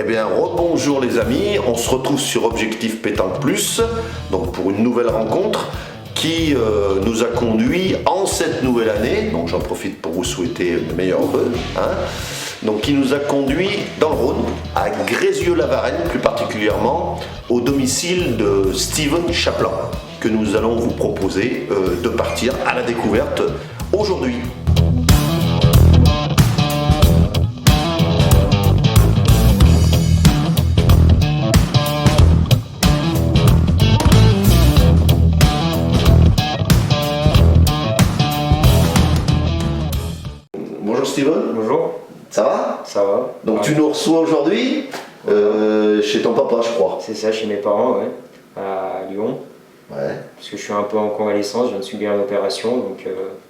bien, rebonjour les amis, on se retrouve sur Objectif Pétanque Plus, donc pour une nouvelle rencontre qui nous a conduit en cette nouvelle année, donc j'en profite pour vous souhaiter le meilleur vœu, donc qui nous a conduit dans le Rhône, à Grézieux-la-Varenne plus particulièrement, au domicile de Steven Chaplin, que nous allons vous proposer de partir à la découverte aujourd'hui. Bonjour Steven. Bonjour. Ça va? Ça va. Donc ouais. Tu nous reçois aujourd'hui chez ton papa, je crois. C'est ça, chez mes parents, ouais, à Lyon. Ouais. Parce que je suis un peu en convalescence, je viens de subir une opération, donc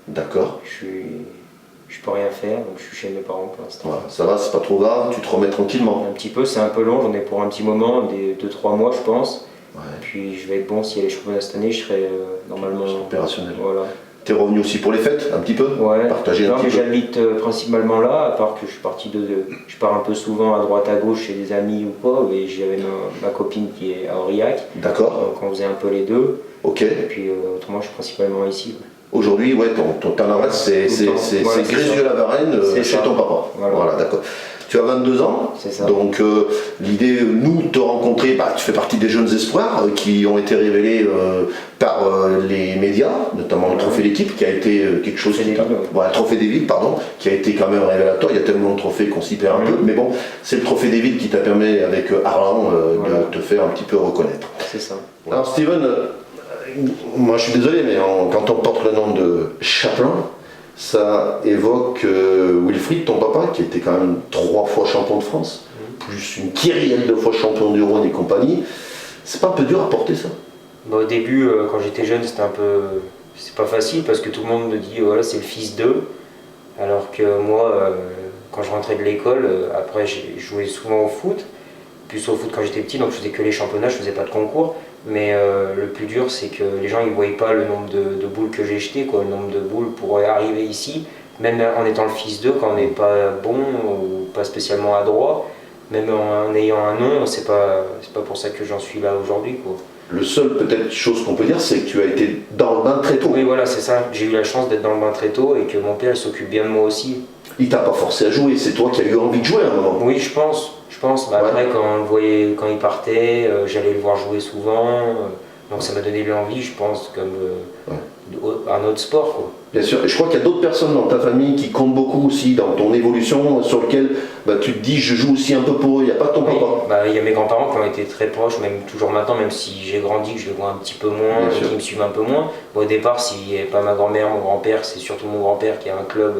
D'accord. je peux rien faire, donc je suis chez mes parents pour l'instant. Voilà, ça va, c'est pas trop grave, tu te remets tranquillement. Un petit peu, c'est un peu long, j'en ai pour un petit moment, des 2-3 mois je pense. Ouais. Puis je vais être bon, s'il y a les championnats cette année, je serai normalement Opérationnel. Voilà. T'es revenu aussi pour les fêtes, un petit peu? Ouais, Partager un non, petit mais peu. j'habite principalement là, à part que je suis parti je pars un peu souvent à droite à gauche chez des amis ou quoi, et j'avais ma copine qui est à Aurillac, D'accord. donc on faisait un peu les deux, Ok. et puis autrement je suis principalement ici. Aujourd'hui, ouais, ton adresse c'est Voilà, Grézieux-la-Varenne C'est chez ça. ton papa. Voilà. D'accord. Tu as 22 ans, C'est ça. donc l'idée, nous, de te rencontrer, tu fais partie des jeunes espoirs qui ont été révélés par les médias, notamment le Trophée d'équipe, qui a été quelque chose... Trophée des villes, ouais. Ouais, Trophée des villes, pardon, qui a été quand même révélateur. Il y a tellement de trophées qu'on s'y perd un peu, mais bon, c'est le Trophée des villes qui t'a permis, avec Arlan, Voilà. de te faire un petit peu reconnaître. C'est ça. Alors Steven, moi je suis désolé, mais quand on porte le nom de Chaplin, ça évoque Wilfried, ton papa, qui était quand même 3 fois champion de France, plus une kyrielle de fois champion du Rhône et compagnie. C'est pas un peu dur à porter ça? Bah, au début, quand j'étais jeune, c'était un peu... C'est pas facile parce que tout le monde me dit voilà, c'est le fils d'eux. Alors que moi, quand je rentrais de l'école, après j'ai joué souvent au foot. Plus au foot quand j'étais petit, donc je faisais que les championnats, je faisais pas de concours. Mais le plus dur, c'est que les gens ils voyaient pas le nombre de boules que j'ai jetées, quoi, le nombre de boules pour arriver ici. Même en étant le fils d'eux, quand on n'est pas bon ou pas spécialement adroit, même en ayant un nom, c'est pas pour ça que j'en suis là aujourd'hui, quoi. Le seul peut-être chose qu'on peut dire, c'est que tu as été dans le bain très tôt. Oui, voilà, c'est ça. J'ai eu la chance d'être dans le bain très tôt et que mon père il s'occupe bien de moi aussi. Il t'a pas forcé à jouer, c'est toi qui as eu envie de jouer à un moment. Oui, je pense. Bah, Ouais. après, quand on le voyait, quand il partait, j'allais le voir jouer souvent. Donc ça m'a donné l'envie, je pense, comme un autre sport, quoi. Bien sûr, et je crois qu'il y a d'autres personnes dans ta famille qui comptent beaucoup aussi dans ton évolution, sur lequel tu te dis je joue aussi un peu pour eux, il n'y a pas ton Oui, papa. bah, il y a mes grands-parents qui ont été très proches, même toujours maintenant, même si j'ai grandi, que je les vois un petit peu moins, Bien sûr. qui me suivent un peu moins. Bon, au départ, s'il n'y avait pas ma grand-mère, mon grand-père, c'est surtout mon grand-père qui a un club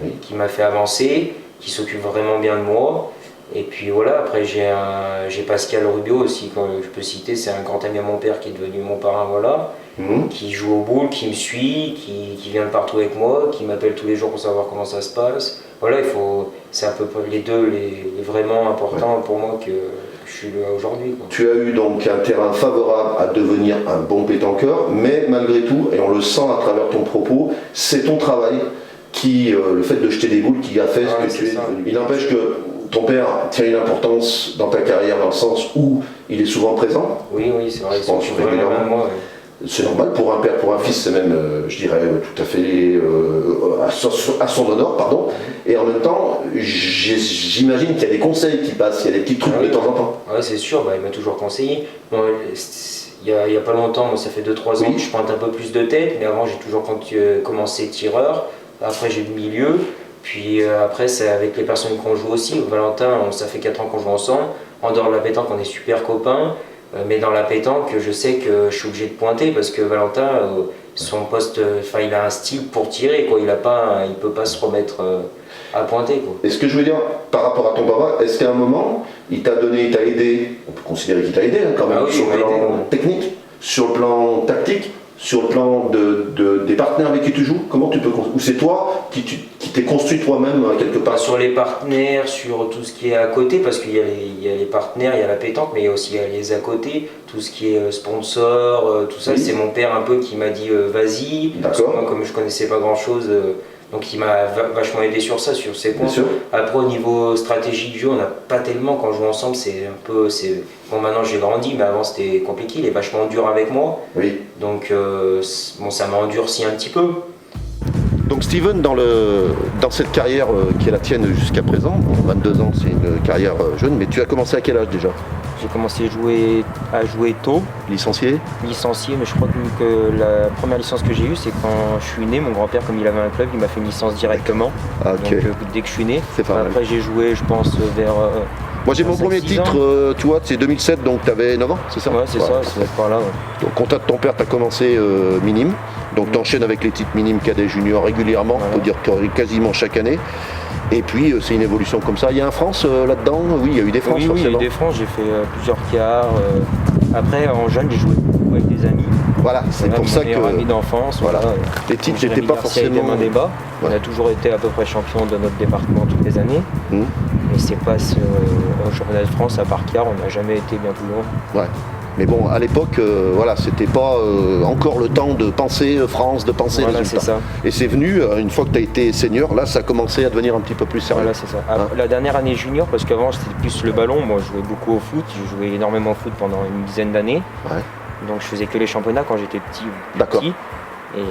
Oui. qui m'a fait avancer, qui s'occupe vraiment bien de moi. Et puis voilà, après j'ai Pascal Rubio aussi, que je peux citer, c'est un grand ami à mon père qui est devenu mon parrain, voilà, qui joue au boule, qui me suit, qui vient de partout avec moi, qui m'appelle tous les jours pour savoir comment ça se passe. Voilà, c'est un peu les deux les vraiment importants pour moi que je suis là aujourd'hui, quoi. Tu as eu donc un terrain favorable à devenir un bon pétanqueur, mais malgré tout, et on le sent à travers ton propos, c'est ton travail qui, le fait de jeter des boules qui a fait ce que tu es devenu. Il n'empêche que ton père tient une importance dans ta carrière dans le sens où il est souvent présent. Oui, c'est vrai, Je il pense s'occupe vraiment bien de moi. Ouais. C'est normal pour un père, pour un fils, c'est même, je dirais, tout à fait à son honneur, pardon. Et en même temps, j'imagine qu'il y a des conseils qui passent, il y a des petits trucs de temps en temps. Ouais, c'est sûr, bah, il m'a toujours conseillé. Bon, il y a pas longtemps, moi, ça fait 2-3 ans que je pointe un peu plus de tête, mais avant j'ai toujours commencé tireur, après j'ai le milieu, puis après c'est avec les personnes qu'on joue aussi. Valentin, ça fait 4 ans qu'on joue ensemble, en dehors de la pétanque on est super copains. Mais dans la pétanque, je sais que je suis obligé de pointer parce que Valentin, son poste, il a un style pour tirer, quoi. Il peut pas se remettre à pointer, quoi. Et ce que je veux dire par rapport à ton papa, est-ce qu'à un moment, il t'a aidé, on peut considérer qu'il t'a aidé quand même, Oui, sur le plan technique, sur le plan tactique, sur le plan des partenaires avec qui tu joues? Comment tu peux construire? Ou c'est toi qui t'es construit toi-même quelque part? Sur les partenaires, sur tout ce qui est à côté, parce qu'il y a les partenaires, il y a la pétanque, mais il y a aussi les à côté, tout ce qui est sponsor, tout ça, c'est mon père un peu qui m'a dit vas-y. Parce que moi, comme je connaissais pas grand chose, Donc il m'a vachement aidé sur ça, sur ces points. Bien sûr. Après au niveau stratégie du jeu, on n'a pas tellement, quand on joue ensemble, bon maintenant j'ai grandi, mais avant c'était compliqué, il est vachement dur avec moi. Oui. Donc bon, ça m'a endurci un petit peu. Donc Steven, dans cette carrière qui est la tienne jusqu'à présent, 22 ans c'est une carrière jeune, mais tu as commencé à quel âge déjà? J'ai commencé à jouer tôt, Licencié? licencié, mais je crois que la première licence que j'ai eue, c'est quand je suis né. Mon grand-père, comme il avait un club, il m'a fait une licence directement. Ah, ok. Donc dès que je suis né. C'est pas mal. Après j'ai joué, je pense, vers... Moi j'ai mon 5, premier 6 titre, tu vois, c'est 2007, donc tu avais 9 ans, c'est ça? Ouais, c'est ça, ça doit être par là. Ouais. Donc contact de ton père, tu as commencé minime, donc tu enchaînes avec les titres minimes cadet junior régulièrement, Voilà. on peut dire quasiment chaque année. Et puis c'est une évolution comme ça. Il y a un France là-dedans? Oui, il y a eu des France Oui, il y a eu forcément. des francs, j'ai fait plusieurs quarts. Après, en jeune, j'ai joué beaucoup avec des amis. Voilà, c'est Voilà, pour mon ça meilleur ami que d'enfance. voilà. Voilà. les titres Donc, n'étaient pas Jérémy Garcia et forcément... Damien Débat. On Ouais. a toujours été à peu près champion de notre département toutes les années. Mmh. Mais c'est pas au championnat de France, à part quart, on n'a jamais été bien plus loin. Ouais. Mais bon, à l'époque, voilà, c'était pas encore le temps de penser France, de penser Voilà, résultats. c'est ça. Et c'est venu, une fois que tu as été senior, là ça a commencé à devenir un petit peu plus sérieux. Voilà, c'est ça. Hein? La dernière année junior, parce qu'avant c'était plus le ballon, moi je jouais beaucoup au foot, j'ai joué énormément au foot pendant une dizaine d'années. Ouais. Donc je faisais que les championnats quand j'étais petit. D'accord. Et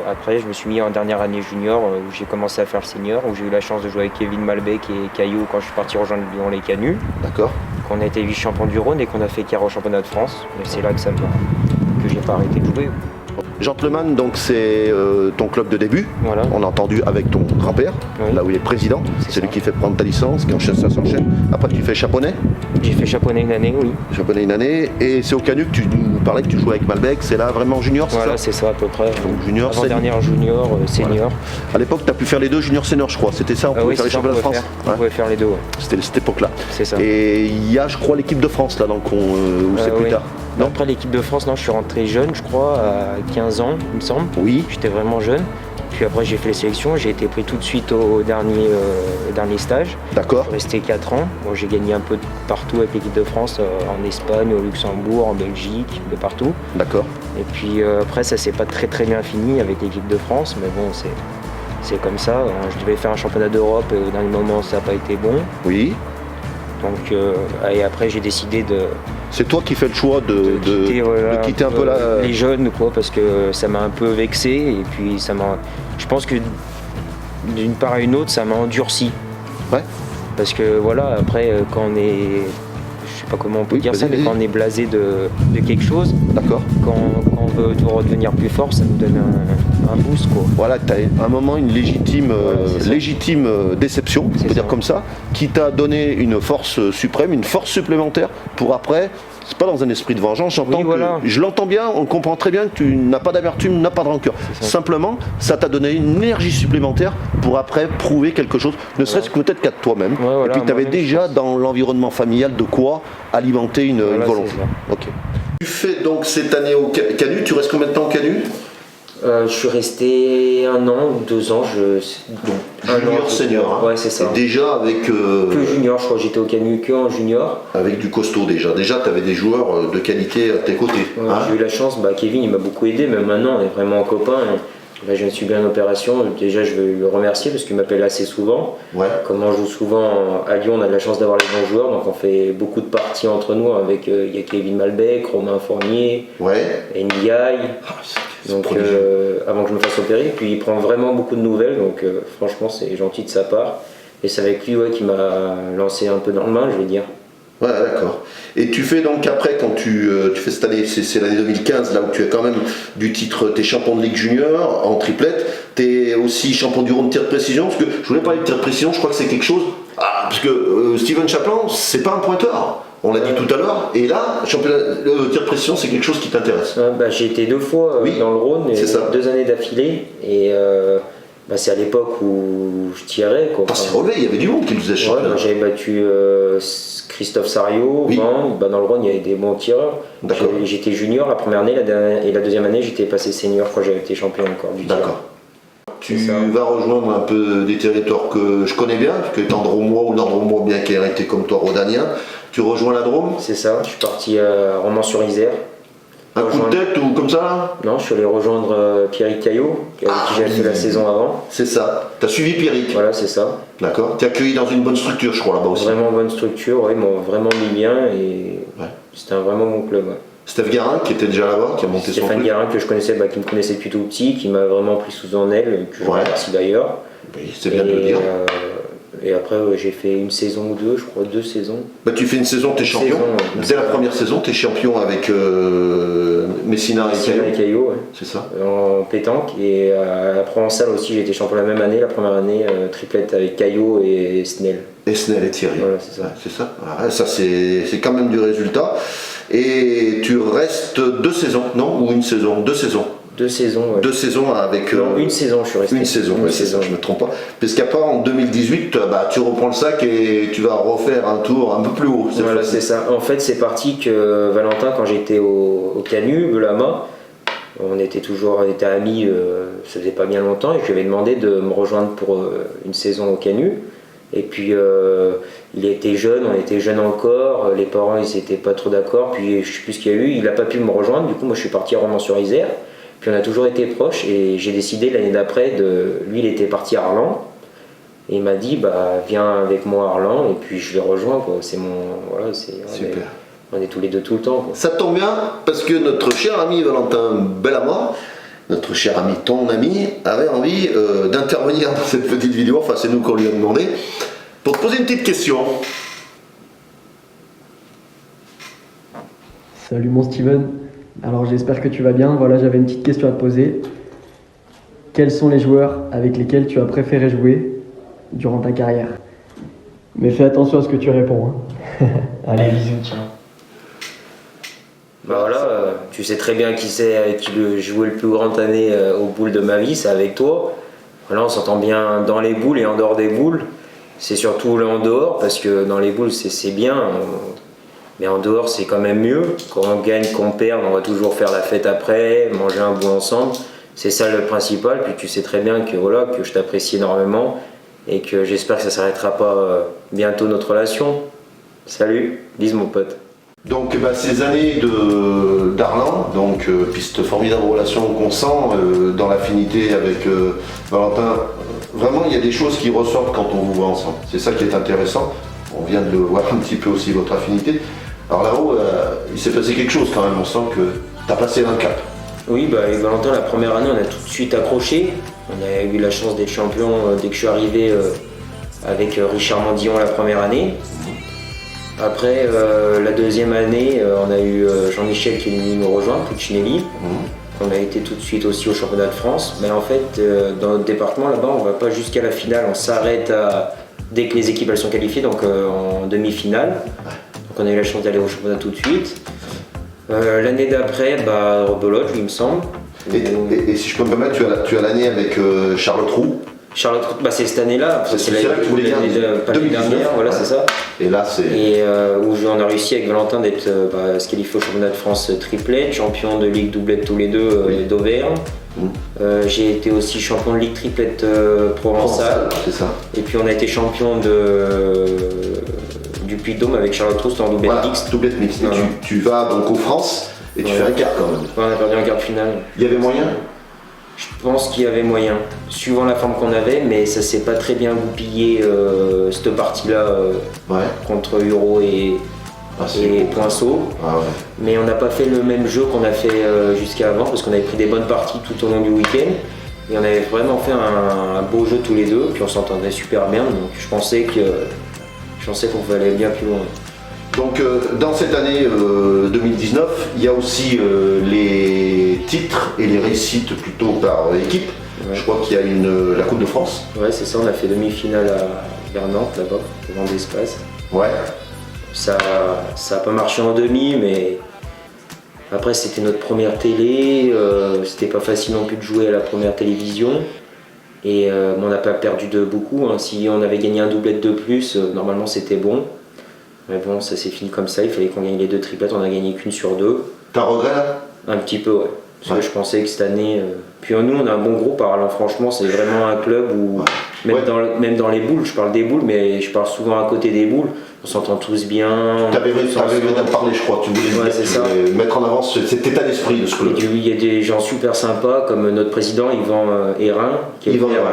après je me suis mis en dernière année junior où j'ai commencé à faire le senior, où j'ai eu la chance de jouer avec Kevin Malbec et Caillou quand je suis parti rejoindre Lyon les Canuts. D'accord. Qu'on a été vice-champion du Rhône et qu'on a fait quart au championnat de France. Et c'est là que j'ai pas arrêté de jouer. Gentleman, donc c'est ton club de début. Voilà. On a entendu avec ton grand-père, Oui. là où il est président. C'est lui ça. qui fait prendre ta licence, qui enchaîne, ça s'enchaîne. Après tu fais chaponnet, J'ai fait chaponnet une année, oui. chaponnet une année. Et c'est au Canut que tu nous parlais que tu jouais avec Malbec. C'est là vraiment junior, c'est Voilà, ça? c'est ça à peu près. Donc junior, Avant-dernière junior, senior. À l'époque, tu as pu faire les deux juniors seniors, je crois. C'était ça, on pouvait Oui, faire les c'est ça, on championnats de pouvait France. faire. On pouvait faire les deux, ouais. C'était cette époque-là. C'est ça. Et il y a, je crois, l'équipe de France là, donc ou c'est plus Oui. tard. Non. Après l'équipe de France, non, je suis rentré jeune, je crois, à 15 ans, il me semble. Oui. J'étais vraiment jeune. Puis après, j'ai fait les sélections. J'ai été pris tout de suite au dernier stage. D'accord. Je suis resté 4 ans. Bon, j'ai gagné un peu de partout avec l'équipe de France, en Espagne, au Luxembourg, en Belgique, de partout. D'accord. Et puis après, ça s'est pas très très bien fini avec l'équipe de France, mais bon, c'est comme ça. Je devais faire un championnat d'Europe et au dernier moment, ça n'a pas été bon. Oui. Donc, et après, j'ai décidé de C'est toi qui fais le choix de quitter un peu la. les jeunes, quoi, parce que ça m'a un peu vexé. Et puis, je pense que d'une part à une autre, ça m'a endurci. Ouais. Parce que voilà, après, quand on est. Je sais pas comment on peut Oui, dire ça, vas-y, mais quand on est blasé de quelque chose, D'accord. quand on veut redevenir plus fort, ça nous donne un boost, quoi. Voilà, tu as à un moment une légitime, c'est ça. déception, on C'est peut dire ça. comme ça, qui t'a donné une force suprême, une force supplémentaire pour après. C'est pas dans un esprit de vengeance, j'entends Oui, voilà. je l'entends bien, on comprend très bien que tu n'as pas d'amertume, n'as pas de rancœur. ça. Simplement, ça t'a donné une énergie supplémentaire pour après prouver quelque chose, ne serait-ce que peut-être qu'à toi-même. Ouais, voilà, Et puis tu avais moi-même, déjà dans l'environnement familial de quoi alimenter une Voilà, volonté. c'est ça. Ok. Tu fais donc cette année au Canut, tu restes combien de temps au Canut? Je suis resté 1 an ou 2 ans. Junior, senior. Hein. Ouais, c'est ça. Et déjà avec. Que junior, je crois que j'étais au Canut que en junior. Avec du costaud déjà. Déjà, tu avais des joueurs de qualité à tes côtés. Ouais, hein. j'ai eu la chance, Kevin il m'a beaucoup aidé, même maintenant on est vraiment copains. Là, je viens de subir une opération, déjà je veux le remercier parce qu'il m'appelle assez souvent. Ouais. Comme on joue souvent à Lyon, on a de la chance d'avoir les bons joueurs, donc on fait beaucoup de parties entre nous avec il y a Kevin Malbec, Romain Fournier, Ouais. Ndiaye. C'est Donc prodigieux. avant que je me fasse opérer, puis il prend vraiment beaucoup de nouvelles, donc franchement c'est gentil de sa part. Et c'est avec lui qui m'a lancé un peu dans le bain, je vais dire. Ouais, d'accord. Et tu fais donc après, quand tu fais cette année, c'est l'année 2015, là où tu es quand même du titre, tu es champion de Ligue Junior en triplette, tu es aussi champion du Rhône tir de précision, parce que je voulais parler de tir de précision, je crois que c'est quelque chose, parce que Steven Chaplin, c'est pas un pointeur, on l'a dit tout à l'heure, et là, le tir de précision, c'est quelque chose qui t'intéresse. J'ai été 2 fois Oui, dans le Rhône, et c'est ça. 2 années d'affilée, et c'est à l'époque où je tirais. Quoi. Parce que il y avait du monde qui le faisait Ouais, championnat. j'avais battu Christophe Sario, Oui. dans le Rhône il y avait des bons tireurs. D'accord. J'étais junior la première année et la deuxième année j'étais passé senior quand j'avais été champion encore du tir. D'accord. Tu C'est ça. vas rejoindre un peu des territoires que je connais bien, parce que étant Dromois ou Nord-Dromois, bien qu'il ait été comme toi rhodanien, tu rejoins la Drôme. C'est ça, je suis parti à Romans-sur-Isère. Un coup de tête ou comme ça là? Non, je suis allé rejoindre Pierrick Caillot, avec qui j'avais fait la saison avant. C'est ça. T'as suivi Pierrick? Voilà, c'est ça. D'accord. T'es accueilli dans une bonne structure, je crois, là-bas aussi. Vraiment bonne structure, ouais, ils m'ont vraiment mis bien et Ouais. c'était un vraiment bon club. Ouais. Steph Garin, qui était déjà là-bas, qui a monté son Stéphane club. Garin, que je connaissais, qui me connaissait depuis tout petit, qui m'a vraiment pris sous son aile, que je remercie d'ailleurs. Oui, c'est bien de le dire. Et après, j'ai fait une saison ou deux, je crois, 2 saisons. Bah, tu fais une saison, t'es champion. Dès la première saison, t'es champion avec Messina et Caillot, ouais. C'est ça. En pétanque. Et après en salle aussi, j'ai été champion la même année, la première année, triplette avec Caillot et Snell. Et Snell et Thierry. Voilà, c'est ça. Ouais, c'est ça. Voilà, ça, c'est quand même du résultat. Et tu restes 2 saisons, non? Ou une saison? 2 saisons. 2 saisons, ouais. 2 saisons avec. Non, une saison, je suis resté. Une saison, ouais, c'est ça, je me trompe pas. Parce qu'après, en 2018, bah, tu reprends le sac et tu vas refaire un tour un peu plus haut. Voilà, c'est ça. En fait, c'est parti que Valentin, quand j'étais au Canu, Belama, on était amis, ça faisait pas bien longtemps, et je lui avais demandé de me rejoindre pour une saison au Canu. Et puis, il était jeune, on était jeunes encore, les parents, ils étaient pas trop d'accord, puis je sais plus ce qu'il y a eu, il a pas pu me rejoindre, du coup, moi je suis parti à Romans-sur-Isère. Puis on a toujours été proches et j'ai décidé l'année d'après lui il était parti à Arlan et il m'a dit bah viens avec moi à Arlan et puis je l'ai rejoint quoi. C'est Super. On est tous les deux tout le temps quoi. Ça tombe bien parce que notre cher ami Valentin Belama, notre cher ami, ton ami, avait envie d'intervenir dans cette petite vidéo, enfin c'est nous qu'on lui a demandé, pour te poser une petite question. Salut mon Steven, alors j'espère que tu vas bien. Voilà, j'avais une petite question à te poser. Quels sont les joueurs avec lesquels tu as préféré jouer durant ta carrière? Mais fais attention à ce que tu réponds. Hein. Allez, bisous, ciao. Bah voilà, tu sais très bien qui c'est avec qui j'ai joué le plus grande année aux boules de ma vie, c'est avec toi. Voilà, on s'entend bien dans les boules et en dehors des boules. C'est surtout là en dehors parce que dans les boules c'est bien. Mais en dehors, c'est quand même mieux. Quand on gagne, qu'on perd, on va toujours faire la fête après, manger un bout ensemble. C'est ça le principal. Puis tu sais très bien que, voilà, que je t'apprécie énormément et que j'espère que ça ne s'arrêtera pas bientôt notre relation. Salut, bisous mon pote. Donc bah, ces années d'Arlan, donc puis cette formidable relation qu'on sent dans l'affinité avec Valentin, vraiment il y a des choses qui ressortent quand on vous voit ensemble. C'est ça qui est intéressant. On vient de le voir un petit peu aussi, votre affinité. Alors là-haut, il s'est passé quelque chose quand même, on sent que tu as passé un cap. Oui, bah, avec Valentin, la première année, on a tout de suite accroché. On a eu la chance d'être champion dès que je suis arrivé avec Richard Mandillon la première année. Après, la deuxième année, on a eu Jean-Michel qui est venu nous rejoindre, Puccinelli. On a été tout de suite aussi au championnat de France. Mais en fait, dans notre département, là-bas, on ne va pas jusqu'à la finale. On s'arrête dès que les équipes elles sont qualifiées, donc en demi-finale. Donc on a eu la chance d'aller au championnat tout de suite. L'année d'après, rebelote, il me semble. Et si je peux me permettre, tu as l'année avec Charlotte Roux. Charlotte, c'est cette année-là. C'est là que tu voulais dire. Pas l'année dernière, voilà, c'est ça. Et là, c'est. Et où on a réussi avec Valentin d'être se qualifier au championnat de France triplette, champion de Ligue doublette tous les deux d'Auvergne. J'ai été aussi champion de Ligue triplette provençale. C'est ça. Et puis on a été champion du Puy-de-Dôme avec Charlotte Roux en doublette mixte. Doublette mixte. Et tu vas donc aux France et tu fais un quart quand même. Ouais, on a perdu en quart de finale. Il y avait moyen? Je pense qu'il y avait moyen, suivant la forme qu'on avait, mais ça s'est pas très bien goupillé cette partie-là contre Euro et Poinceau. Ah ouais. Mais on n'a pas fait le même jeu qu'on a fait jusqu'à avant parce qu'on avait pris des bonnes parties tout au long du week-end et on avait vraiment fait un beau jeu tous les deux, puis on s'entendait super bien, donc je pensais qu'on pouvait aller bien plus loin. Donc dans cette année 2019, il y a aussi les titres et les réussites plutôt par équipe. Ouais. Je crois qu'il y a la Coupe de France. Ouais, c'est ça, on a fait demi-finale vers Nantes là-bas, au Grand d'Espace. Ouais. Ça n'a pas marché en demi, mais après c'était notre première télé, c'était pas facile non plus de jouer à la première télévision. Et on n'a pas perdu de beaucoup, hein. Si on avait gagné un doublette de plus, normalement c'était bon. Mais bon, ça s'est fini comme ça, il fallait qu'on gagne les 2 triplettes, on a gagné qu'une sur 2. T'as regret là? Un petit peu, ouais. Parce que je pensais que cette année. Puis nous, on a un bon groupe à Arlin, franchement, c'est vraiment un club où, même dans les boules, je parle des boules, mais je parle souvent à côté des boules, on s'entend tous bien. Tu avais d'en parler, je crois, tu voulais mettre en avant cet état d'esprit de ce club. Il y a des gens super sympas, comme notre président Yvan Hérin, qui est frère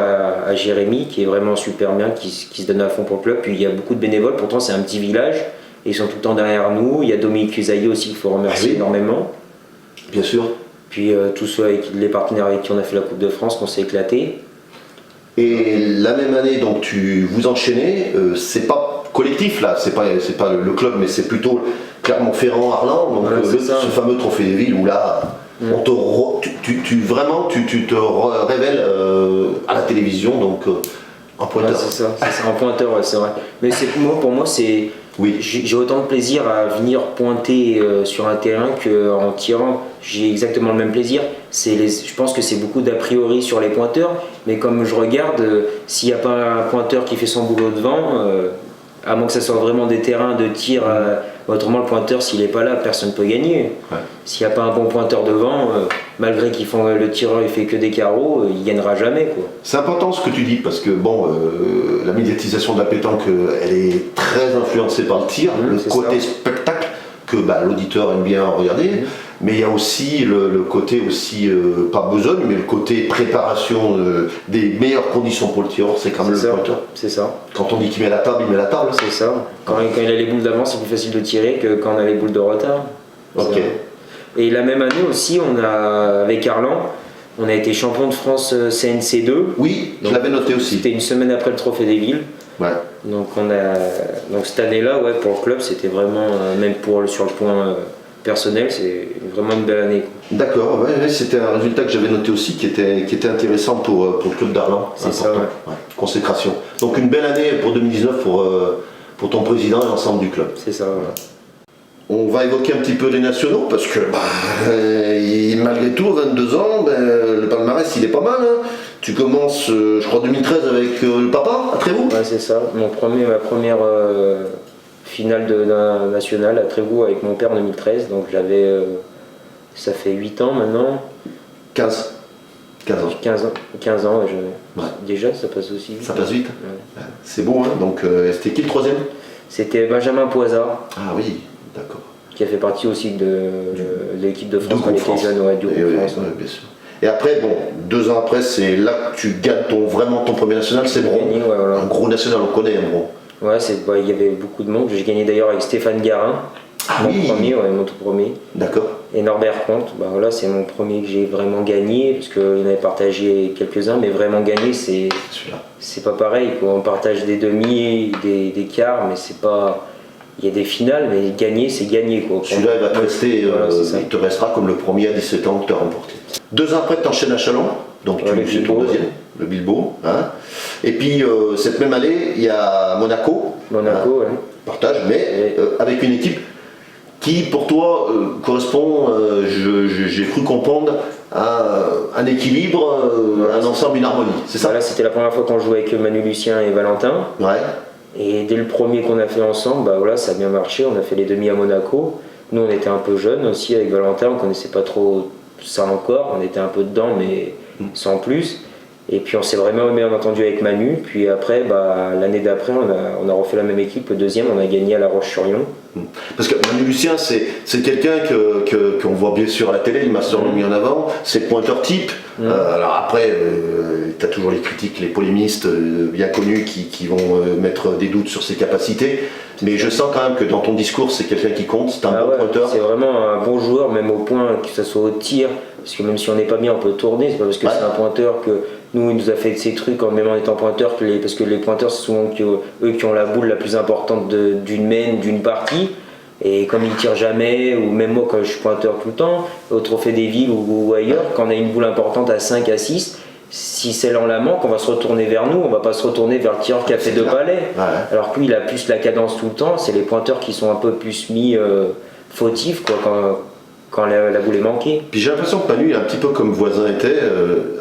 à Jérémy, qui est vraiment super bien, qui se donne à fond pour le club. Puis il y a beaucoup de bénévoles, pourtant c'est un petit village, et ils sont tout le temps derrière nous. Il y a Dominique Cusaillé aussi qu'il faut remercier énormément. Bien sûr. Puis tous ceux les partenaires avec qui on a fait la Coupe de France, qu'on s'est éclaté. Et la même année, donc vous enchaînez, c'est pas collectif là, c'est pas le club, mais c'est plutôt Clermont-Ferrand, Arlin, donc ce fameux trophée des villes où là, vraiment tu te révèles à la télévision, donc en pointeur. Ouais, c'est ça, en pointeur, ouais, c'est vrai. Mais pour moi, c'est. Oui. J'ai autant de plaisir à venir pointer sur un terrain qu'en tirant. J'ai exactement le même plaisir. Je pense que c'est beaucoup d'a priori sur les pointeurs, mais comme je regarde, s'il n'y a pas un pointeur qui fait son boulot devant, à moins que ce soit vraiment des terrains de tir, autrement le pointeur, s'il n'est pas là, personne ne peut gagner. Ouais. S'il n'y a pas un bon pointeur devant, malgré le tireur il fait que des carreaux, il ne gagnera jamais, quoi. C'est important ce que tu dis, parce que la médiatisation de la pétanque, elle est très influencée par le tir, le côté spectacle que l'auditeur aime bien regarder, mais il y a aussi le côté aussi, pas besogne, mais le côté préparation des meilleures conditions pour le tireur, c'est quand même le pointeur. C'est ça. Quand on dit qu'il met la table, il met la table. C'est ça. Quand il a les boules d'avance, c'est plus facile de tirer que quand on a les boules de retard. Ok. Et la même année aussi, avec Arlan, on a été champion de France CNC2. Oui, je l'avais noté aussi. C'était une semaine après le Trophée des Villes. Ouais. Donc cette année-là, pour le club, c'était vraiment, même sur le point personnel, c'est vraiment une belle année. D'accord, c'était un résultat que j'avais noté aussi qui était intéressant pour le club d'Arlan. C'est ça, consécration. Donc une belle année pour 2019 pour ton président et l'ensemble du club. C'est ça, voilà. On va évoquer un petit peu les nationaux parce que malgré tout, 22 ans, le palmarès il est pas mal. Hein. Tu commences, je crois, 2013 avec le papa à Trévoux. Ouais, c'est ça. Ma première finale d'un national à Trévoux avec mon père en 2013. Donc ça fait 8 ans maintenant. 15 ans. 15 ans, déjà ça passe aussi vite. Ça passe vite. Ouais. C'est beau, hein. Donc c'était qui le troisième? C'était Benjamin Poisard. Ah oui, d'accord. Qui a fait partie aussi de l'équipe de France quand il était jeune, du groupe France. Ouais, bien sûr. Et après, 2 ans après, c'est là que tu gagnes ton premier national, c'est Bron. Voilà. Un gros national, on connaît un Bron. Ouais, il y avait beaucoup de monde. J'ai gagné d'ailleurs avec Stéphane Garin. Mon tout premier. D'accord. Et Norbert Comte, c'est mon premier que j'ai vraiment gagné, parce qu'il en avait partagé quelques-uns, mais vraiment gagné, c'est pas pareil. On partage des demi, des quarts, mais c'est pas. Il y a des finales, mais gagner, c'est gagner, quoi. Celui-là, il va te rester, il te restera comme le premier à 17 ans que tu as remporté. 2 ans après, tu enchaînes à Chalon, donc c'est ton deuxième, le Bilbao. Hein. Et puis, cette même année, il y a Monaco. Partage, mais avec une équipe qui, pour toi, correspond, j'ai cru comprendre, à un équilibre, un ensemble, une harmonie. C'est ça? Voilà, c'était la première fois qu'on jouait avec Manu Lucien et Valentin. Ouais. Et dès le premier qu'on a fait ensemble, ça a bien marché, on a fait les demi à Monaco. Nous on était un peu jeunes aussi avec Valentin, on connaissait pas trop ça encore, on était un peu dedans mais sans plus. Et puis on s'est vraiment bien entendu avec Manu, puis après l'année d'après on a refait la même équipe, le deuxième on a gagné à La Roche-sur-Yon. Parce que Manu Lucien c'est quelqu'un qu'on voit bien sûr à la télé, il m'a sûrement mis en avant, c'est le pointeur type. Alors après tu as toujours les critiques, les polémistes bien connus qui vont mettre des doutes sur ses capacités, mais je sens quand même que dans ton discours c'est quelqu'un qui compte, c'est un bon pointeur. C'est vraiment un bon joueur, même au point que ce soit au tir, parce que même si on n'est pas bien on peut tourner, c'est pas parce que c'est un pointeur que nous il nous a fait ces trucs même en étant pointeur, parce que les pointeurs c'est souvent eux qui ont la boule la plus importante d'une main, d'une partie. Et comme ils tirent jamais, ou même moi quand je suis pointeur tout le temps, au Trophée des Villes ou ailleurs, quand on a une boule importante à 5 à 6, si celle en la manque, on va se retourner vers nous, on va pas se retourner vers le tireur qui a fait 2 balais. Ouais. Alors que lui il a plus la cadence tout le temps, c'est les pointeurs qui sont un peu plus mis fautifs quand la boule est manquée. Puis j'ai l'impression que Manu est un petit peu comme Voisin était,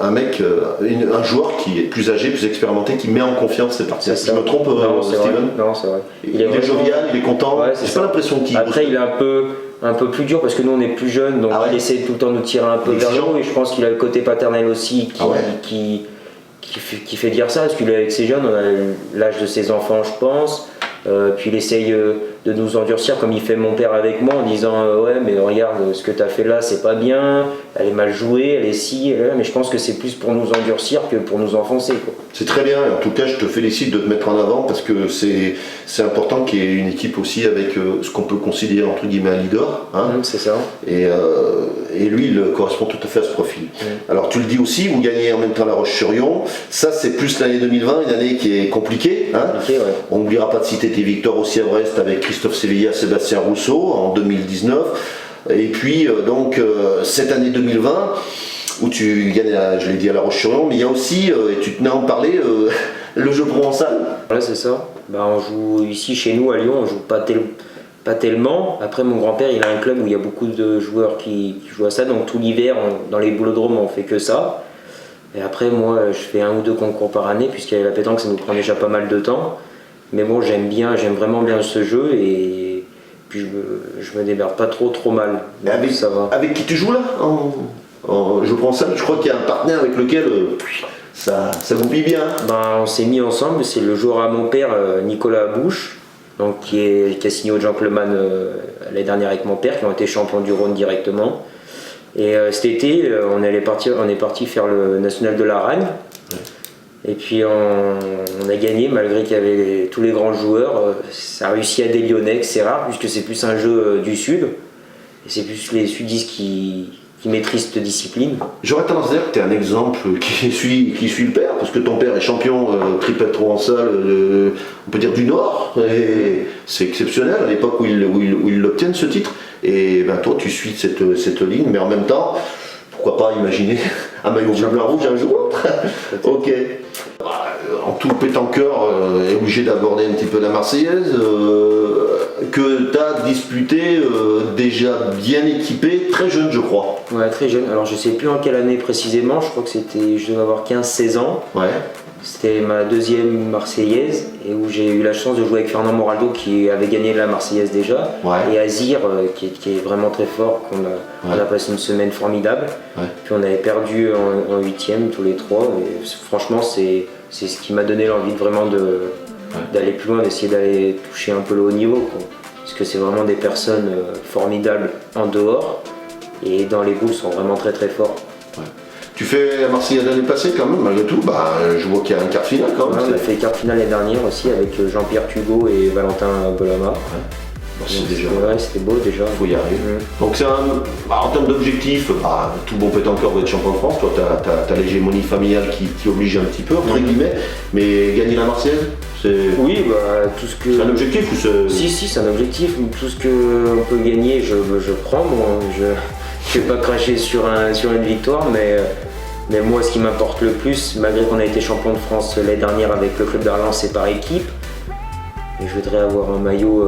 un joueur qui est plus âgé, plus expérimenté, qui met en confiance ses partenaires. Je me trompe, non, Steven? Non, c'est vrai. Il est jovial, il est content. Ouais, j'ai pas l'impression qu'il. Après, il est un peu. un peu plus dur parce que nous on est plus jeunes, donc Ah ouais. il essaie tout le temps de nous tirer un peu vers le haut, et je pense qu'il a le côté paternel aussi qui fait dire ça, parce qu'il est avec ses jeunes, on a l'âge de ses enfants je pense. Puis il essaye de nous endurcir comme il fait mon père avec moi en disant ouais mais regarde ce que tu as fait là c'est pas bien, elle est mal jouée, elle est ci, elle est là. Mais je pense que c'est plus pour nous endurcir que pour nous enfoncer quoi. C'est très bien, en tout cas je te félicite de te mettre en avant parce que c'est important qu'il y ait une équipe aussi avec ce qu'on peut considérer entre guillemets un leader. Hein. C'est ça. Et lui il correspond tout à fait à ce profil. Alors tu le dis aussi, vous gagnez en même temps La Roche-sur-Yon, ça c'est plus l'année 2020, une année qui est compliquée. Hein. Okay, ouais. On n'oubliera pas de citer tes victoires aussi à Brest avec Christophe Sevilla, Sébastien Rousseau en 2019. Et puis cette année 2020 où tu gagnes, je l'ai dit, à La Roche-sur-Yon, mais il y a aussi, et tu tenais à en parler, le jeu provençal. Voilà c'est ça. On joue ici chez nous à Lyon, on joue pas tellement. Après mon grand-père il a un club où il y a beaucoup de joueurs qui jouent à ça, donc tout l'hiver dans les boulodromes on fait que ça. Et après moi je fais 1 ou 2 concours par année puisqu'il y a la pétanque ça nous prend déjà pas mal de temps. Mais bon j'aime vraiment bien ce jeu et puis je me démerde pas trop mal. Donc, ça va. Avec qui tu joues là en jeu provençal, je crois qu'il y a un partenaire avec lequel ça vous vit bien. On s'est mis ensemble, c'est le joueur à mon père Nicolas Bouche, donc qui a signé au Gentleman l'année dernière avec mon père, qui ont été champions du Rhône directement. Et cet été, on est parti faire le national de l'Aragne. Et puis on a gagné malgré qu'il y avait tous les grands joueurs. Ça a réussi à des Lyonnais, c'est rare puisque c'est plus un jeu du Sud. Et c'est plus les Sudistes qui maîtrisent cette discipline. J'aurais tendance à dire que tu es un exemple qui suit le père, parce que ton père est champion triplet provençal, on peut dire du Nord, et c'est exceptionnel à l'époque où ils l'obtiennent ce titre. Et toi tu suis cette ligne, mais en même temps, pourquoi pas imaginer un maillot bleu blanc rouge un jour. Ok. En tout pétanqueur est obligé d'aborder un petit peu la Marseillaise, que tu as disputé déjà bien équipé, très jeune je crois. Ouais, très jeune. Alors je sais plus en quelle année précisément, je crois que je devais avoir 15-16 ans. Ouais. C'était ma 2e Marseillaise et où j'ai eu la chance de jouer avec Fernand Moraldo qui avait gagné la Marseillaise déjà, et Azir qui est vraiment très fort, on a passé une semaine formidable. Ouais. Puis on avait perdu en 8e tous les 3 et franchement c'est ce qui m'a donné l'envie vraiment d'aller plus loin, d'essayer d'aller toucher un peu le haut niveau quoi. Parce que c'est vraiment des personnes formidables en dehors et dans les boules sont vraiment très forts. Ouais. Tu fais la Marseillaise l'année passée quand même, malgré tout, je vois qu'il y a un quart final quand même. On a fait quart finale l'année dernière aussi avec Jean-Pierre Tugot et Valentin Golama. Ouais. C'était beau déjà. Il faut y arriver. Donc en termes d'objectifs, tout bon pétanqueur veut être champion de France. Toi, tu as l'hégémonie familiale qui oblige un petit peu, entre guillemets, mais gagner la Marseillaise, oui, tout ce que... C'est un objectif ou c'est... Si, c'est un objectif. Tout ce qu'on peut gagner, je prends. Bon, je ne vais pas cracher sur une victoire, mais moi, ce qui m'importe le plus, malgré qu'on a été champion de France l'année dernière avec le club d'Arlans, c'est par équipe. Et je voudrais avoir un maillot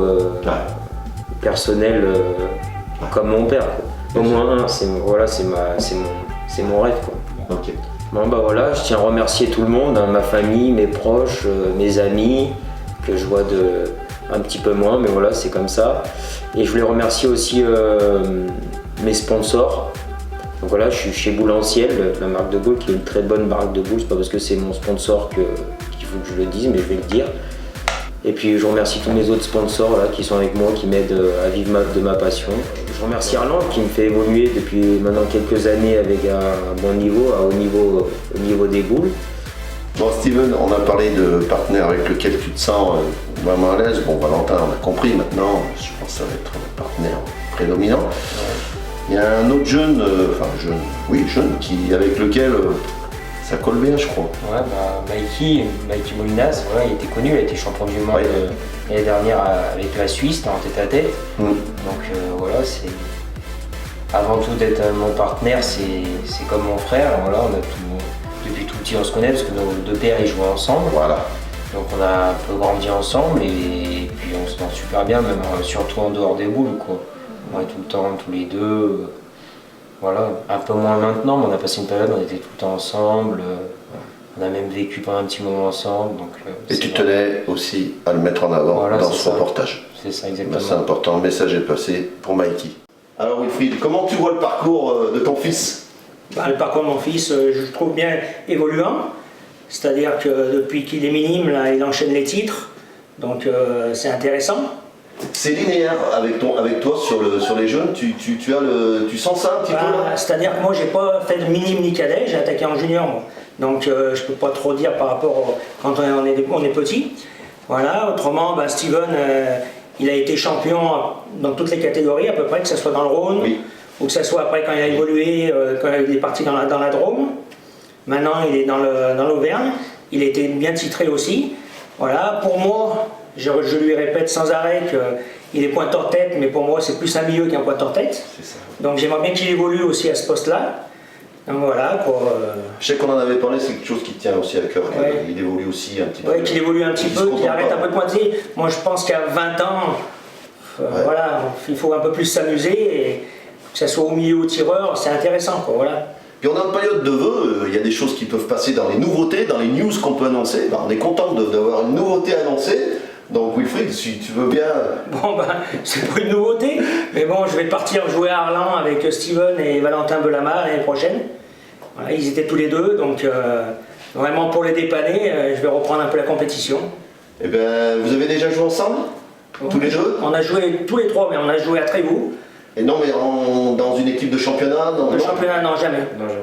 personnel comme mon père. Quoi. Au moins un, c'est mon rêve. Quoi. Ok. Voilà, je tiens à remercier tout le monde, ma famille, mes proches, mes amis, que je vois un petit peu moins, mais voilà, c'est comme ça. Et je voulais remercier aussi mes sponsors. Donc voilà, je suis chez Boulanciel, la marque de boules, qui est une très bonne marque de boules. C'est pas parce que c'est mon sponsor qu'il faut que je le dise, mais je vais le dire. Et puis je remercie tous mes autres sponsors là, qui sont avec moi, qui m'aident à vivre de ma passion. Je remercie Arland qui me fait évoluer depuis maintenant quelques années avec un bon niveau, au niveau des boules. Bon Steven, on a parlé de partenaires avec lequel tu te sens vraiment à l'aise. Bon Valentin, on a compris maintenant, je pense que ça va être un partenaire prédominant. Ouais. Il y a un autre jeune, avec lequel ça colle bien je crois. Ouais, Mikey Molinas, voilà, il était connu, il a été champion du monde l'année dernière avec la Suisse en tête-à-tête. Donc voilà, c'est avant tout d'être mon partenaire, c'est comme mon frère. Voilà, depuis tout petit on se connaît parce que nos 2 pères ils jouaient ensemble. Voilà. Donc on a un peu grandi ensemble et puis on se porte super bien, même surtout en dehors des boules quoi. On est tout le temps tous les deux. Voilà, un peu moins maintenant, mais on a passé une période où on était tout le temps ensemble. On a même vécu pendant un petit moment ensemble. Donc, et tu tenais aussi à le mettre en avant dans ce reportage. C'est ça, exactement. C'est important, le message est passé pour Mikey. Alors Wilfried, comment tu vois le parcours de ton fils? Le parcours de mon fils, je le trouve bien évoluant. C'est-à-dire que depuis qu'il est minime, là, il enchaîne les titres. Donc c'est intéressant. C'est linéaire avec toi sur les jeunes, tu sens ça un petit peu là? C'est-à-dire que moi, j'ai pas fait de minime ni cadet, j'ai attaqué en junior. Moi. Donc je peux pas trop dire par rapport quand on est petit. Voilà, autrement, Steven, il a été champion dans toutes les catégories à peu près, que ce soit dans le Rhône, Oui. ou que ce soit après quand il a évolué, quand il est parti dans la Drôme. Maintenant, il est dans l'Auvergne. Il a été bien titré aussi. Voilà, pour moi, je lui répète sans arrêt qu'il est pointeur-tête, mais pour moi, c'est plus un milieu qu'un pointeur-tête. C'est ça. Donc j'aimerais bien qu'il évolue aussi à ce poste-là. Donc voilà, Je sais qu'on en avait parlé, c'est quelque chose qui te tient aussi à cœur. Ouais. Il évolue aussi un petit peu. Ouais, qu'il évolue un petit peu, qu'il arrête un peu de pointer. Moi, je pense qu'à 20 ans, voilà, il faut un peu plus s'amuser et que ce soit au milieu ou au tireur, c'est intéressant, quoi, voilà. Puis on est en période de vœux, il y a des choses qui peuvent passer dans les nouveautés, dans les news qu'on peut annoncer. On est content d'avoir une nouveauté annoncée. Donc Wilfried, si tu veux bien... Bon c'est pas une nouveauté, mais bon, je vais partir jouer à Arlan avec Steven et Valentin Bellamar l'année prochaine. Voilà, ils étaient tous les deux, donc vraiment pour les dépanner, je vais reprendre un peu la compétition. Eh bien, vous avez déjà joué ensemble? Tous les deux? On a joué tous les trois, mais on a joué à Trévoux. Et non, mais dans une équipe de championnat? Le championnat, non, jamais. Non, jamais.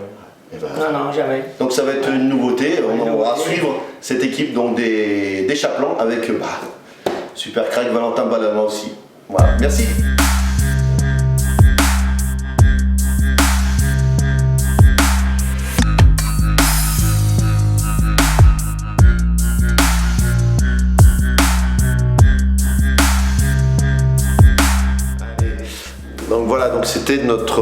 Eh ben, Non, jamais. donc ça va être une nouveauté, Une on va nouveauté. suivre cette équipe donc des Chaplans avec Super Craig Valentin Balama aussi. Voilà, merci. Donc voilà, donc c'était notre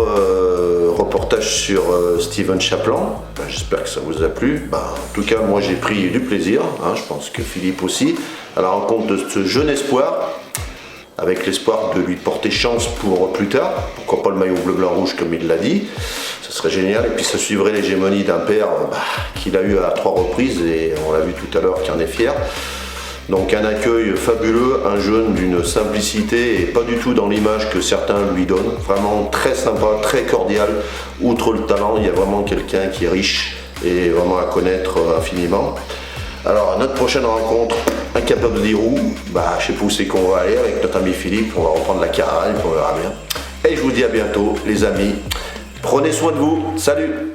reportage sur Steven Chaplan. J'espère que ça vous a plu. En tout cas, moi j'ai pris du plaisir. Je pense que Philippe aussi, à la rencontre de ce jeune espoir, avec l'espoir de lui porter chance pour plus tard. Pourquoi pas le maillot bleu-blanc-rouge comme il l'a dit. Ce serait génial. Et puis ça suivrait l'hégémonie d'un père qu'il a eu à 3 reprises et on l'a vu tout à l'heure qui en est fier. Donc un accueil fabuleux, un jeune d'une simplicité et pas du tout dans l'image que certains lui donnent. Vraiment très sympa, très cordial. Outre le talent, il y a vraiment quelqu'un qui est riche et vraiment à connaître infiniment. Alors à notre prochaine rencontre, incapable de dire où, je sais pas où c'est qu'on va aller avec notre ami Philippe, on va reprendre la Caraïbe, on verra bien. Et je vous dis à bientôt les amis, prenez soin de vous, salut!